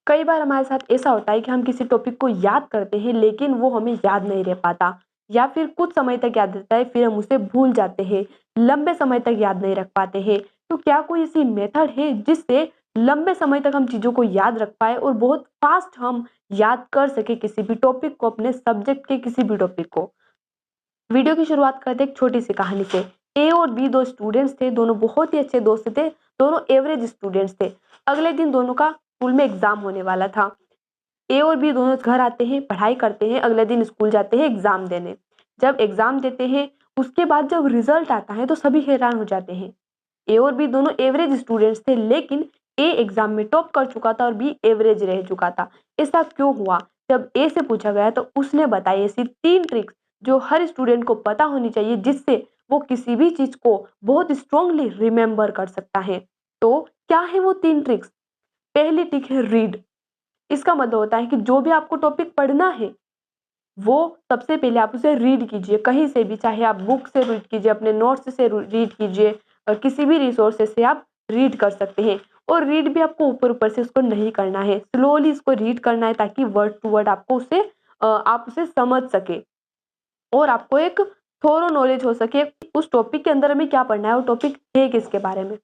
कई बार हमारे साथ ऐसा होता है कि हम किसी टॉपिक को याद करते हैं लेकिन वो हमें याद नहीं रह पाता, या फिर कुछ समय तक याद रहता है फिर हम उसे भूल जाते हैं, लंबे समय तक याद नहीं रख पाते हैं। तो क्या कोई ऐसी मेथड है जिससे लंबे समय तक हम चीज़ों को याद रख पाए और बहुत फास्ट हम याद कर सके किसी भी टॉपिक को, अपने सब्जेक्ट के किसी भी टॉपिक को? वीडियो की शुरुआत करते एक छोटी सी कहानी से। ए और बी दो स्टूडेंट्स थे, दोनों बहुत ही अच्छे दोस्त थे, दोनों एवरेज स्टूडेंट्स थे। अगले दिन दोनों का स्कूल में एग्जाम होने वाला था। ए और बी दोनों घर आते हैं, पढ़ाई करते हैं, अगले दिन स्कूल जाते हैं एग्जाम देने। जब एग्जाम देते हैं, उसके बाद जब रिजल्ट आता है तो सभी हैरान हो जाते हैं। ए और बी दोनों एवरेज स्टूडेंट्स थे, लेकिन ए एग्जाम में टॉप कर चुका था और बी एवरेज रह चुका था। ऐसा क्यों हुआ? जब ए से पूछा गया तो उसने बताई ऐसी 3 ट्रिक्स जो हर स्टूडेंट को पता होनी चाहिए, जिससे वो किसी भी चीज को बहुत स्ट्रांगली रिमेंबर कर सकता है। तो क्या है वो 3 ट्रिक्स? पहली ट्रिक है रीड। इसका मतलब होता है कि जो भी आपको टॉपिक पढ़ना है, वो सबसे पहले आप उसे रीड कीजिए, कहीं से भी, चाहे आप बुक से रीड कीजिए, अपने नोट्स से रीड कीजिए, और किसी भी रिसोर्सेज से आप रीड कर सकते हैं। और रीड भी आपको ऊपर ऊपर से उसको नहीं करना है, स्लोली इसको रीड करना है, ताकि वर्ड टू वर्ड आपको उसे आप उसे समझ सके और आपको एक थोरो नॉलेज हो सके उस टॉपिक के अंदर हमें क्या पढ़ना है, वो टॉपिक है किसके बारे में।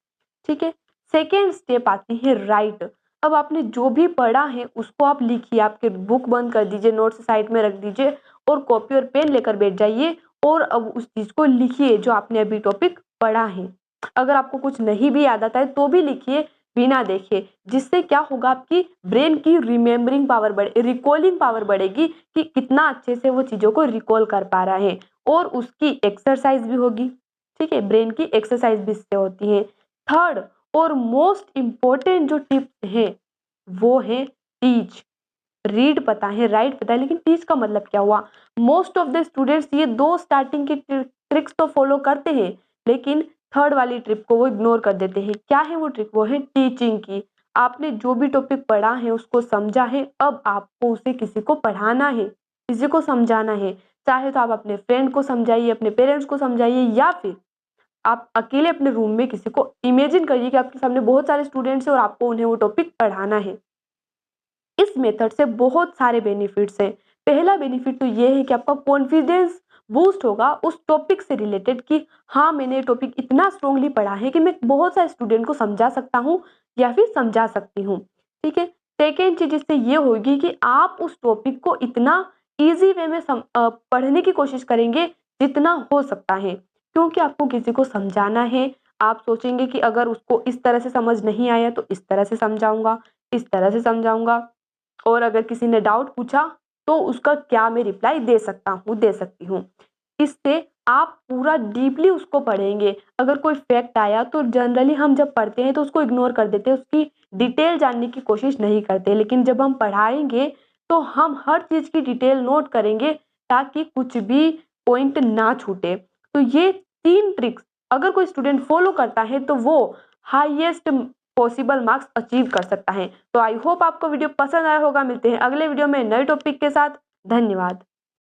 ठीक है। सेकेंड स्टेप आती है राइट। अब आपने जो भी पढ़ा है उसको आप लिखिए, आपके बुक बंद कर दीजिए, नोट्स साइड में रख दीजिए और कॉपी और पेन लेकर बैठ जाइए और अब उस चीज को लिखिए जो आपने अभी टॉपिक पढ़ा है। अगर आपको कुछ नहीं भी याद आता है तो भी लिखिए, बिना देखे। जिससे क्या होगा, आपकी ब्रेन की रिमेम्बरिंग पावर बढ़े, रिकॉलिंग पावर बढ़ेगी कि कितना अच्छे से वो चीजों को रिकॉल कर पा रहा है, और उसकी एक्सरसाइज भी होगी। ठीक है, ब्रेन की एक्सरसाइज भी इससे होती है। थर्ड और मोस्ट इंपॉर्टेंट जो टिप्स है वो है टीच। रीड पता है, राइट पता है, लेकिन टीच का मतलब क्या हुआ? मोस्ट ऑफ द स्टूडेंट्स ये दो स्टार्टिंग की ट्रिक्स तो फॉलो करते हैं, लेकिन थर्ड वाली ट्रिक को वो इग्नोर कर देते हैं। क्या है वो ट्रिक? वो है टीचिंग की। आपने जो भी टॉपिक पढ़ा है उसको समझा है, अब आपको उसे किसी को पढ़ाना है, किसी को समझाना है। चाहे तो आप अपने फ्रेंड को समझाइए, अपने पेरेंट्स को समझाइए, या फिर आप अकेले अपने रूम में किसी को इमेजिन करिए कि आपके सामने बहुत सारे स्टूडेंट्स हैं और आपको उन्हें वो टॉपिक पढ़ाना है। इस मेथड से बहुत सारे बेनिफिट्स हैं। पहला बेनिफिट तो ये है कि आपका कॉन्फिडेंस बूस्ट होगा उस टॉपिक से रिलेटेड कि हाँ, मैंने ये टॉपिक इतना स्ट्रांगली पढ़ा है कि मैं बहुत सारे स्टूडेंट को समझा सकता हूँ या फिर समझा सकती हूँ। ठीक है। सेकेंड चीज इससे ये होगी कि आप उस टॉपिक को इतना इजी वे में पढ़ने की कोशिश करेंगे जितना हो सकता है, क्योंकि आपको किसी को समझाना है। आप सोचेंगे कि अगर उसको इस तरह से समझ नहीं आया तो इस तरह से समझाऊंगा, इस तरह से समझाऊंगा, और अगर किसी ने डाउट पूछा तो उसका क्या मैं रिप्लाई दे सकता हूँ, दे सकती हूँ। इससे आप पूरा डीपली उसको पढ़ेंगे। अगर कोई फैक्ट आया तो जनरली हम जब पढ़ते हैं तो उसको इग्नोर कर देते हैं, उसकी डिटेल जानने की कोशिश नहीं करते, लेकिन जब हम पढ़ाएंगे तो हम हर चीज की डिटेल नोट करेंगे ताकि कुछ भी पॉइंट ना छूटे। तो ये 3 ट्रिक्स अगर कोई स्टूडेंट फॉलो करता है तो वो हाईएस्ट पॉसिबल मार्क्स अचीव कर सकता है। तो आई होप आपको वीडियो पसंद आया होगा। मिलते हैं अगले वीडियो में नए टॉपिक के साथ। धन्यवाद।